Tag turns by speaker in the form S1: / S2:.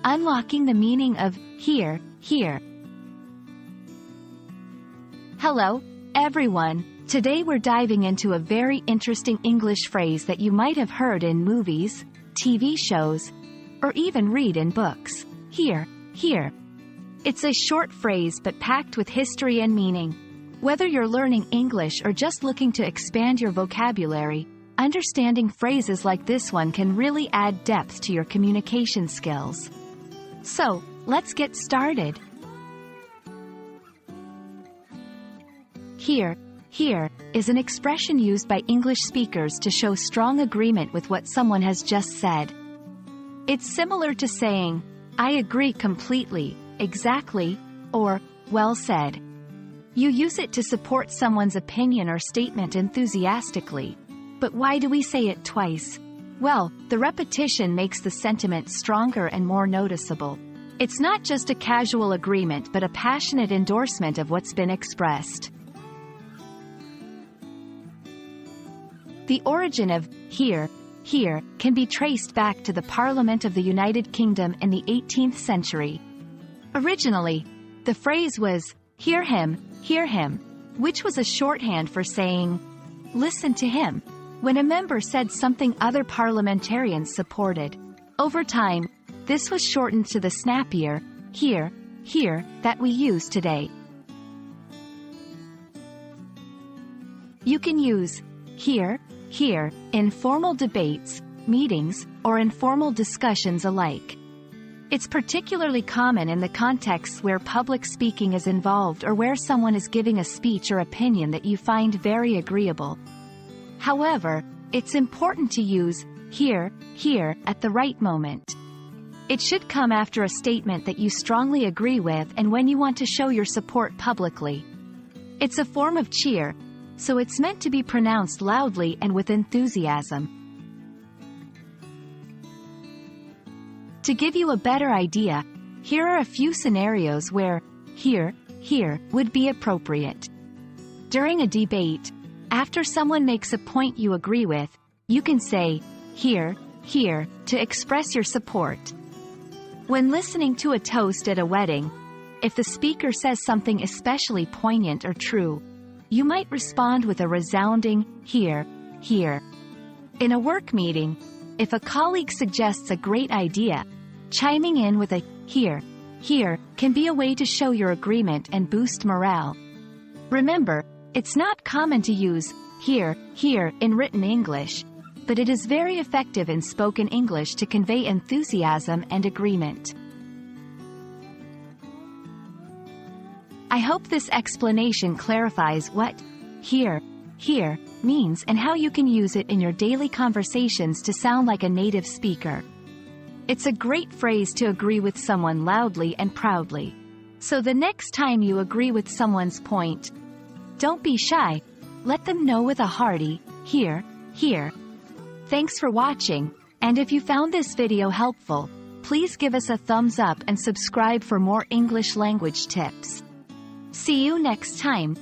S1: unlocking the meaning of here, here. Hello, everyone. Today we're diving into a very interesting English phrase that you might have heard in movies, TV shows, or even read in books. Here, here. It's a short phrase but packed with history and meaning. Whether you're learning English or just looking to expand your vocabulary, understanding phrases like this one can really add depth to your communication skills. So, let's get started. Here, here, is an expression used by English speakers to show strong agreement with what someone has just said. It's similar to saying, I agree completely, exactly, or, well said. You use it to support someone's opinion or statement enthusiastically. But why do we say it twice? Well, the repetition makes the sentiment stronger and more noticeable. It's not just a casual agreement but a passionate endorsement of what's been expressed. The origin of here, here can be traced back to the Parliament of the United Kingdom in the 18th century. Originally, the phrase was, hear him, which was a shorthand for saying, listen to him, when a member said something other parliamentarians supported. Over time, this was shortened to the snappier, here, here, that we use today. You can use here, here, in formal debates, meetings, or informal discussions alike. It's particularly common in the contexts where public speaking is involved or where someone is giving a speech or opinion that you find very agreeable. However, it's important to use here, here at the right moment. It should come after a statement that you strongly agree with and when you want to show your support publicly. It's a form of cheer, so it's meant to be pronounced loudly and with enthusiasm. To give you a better idea, here are a few scenarios where here, here would be appropriate. During a debate, after someone makes a point you agree with, you can say here, here to express your support. When listening to a toast at a wedding, if the speaker says something especially poignant or true, you might respond with a resounding here, here. In a work meeting, if a colleague suggests a great idea, chiming in with a here, here can be a way to show your agreement and boost morale. Remember, it's not common to use here, here in written English, but it is very effective in spoken English to convey enthusiasm and agreement. I hope this explanation clarifies what here, here means and how you can use it in your daily conversations to sound like a native speaker. It's a great phrase to agree with someone loudly and proudly. So the next time you agree with someone's point, don't be shy. Let them know with a hearty, here, here. Thanks for watching, and if you found this video helpful, please give us a thumbs up and subscribe for more English language tips. See you next time.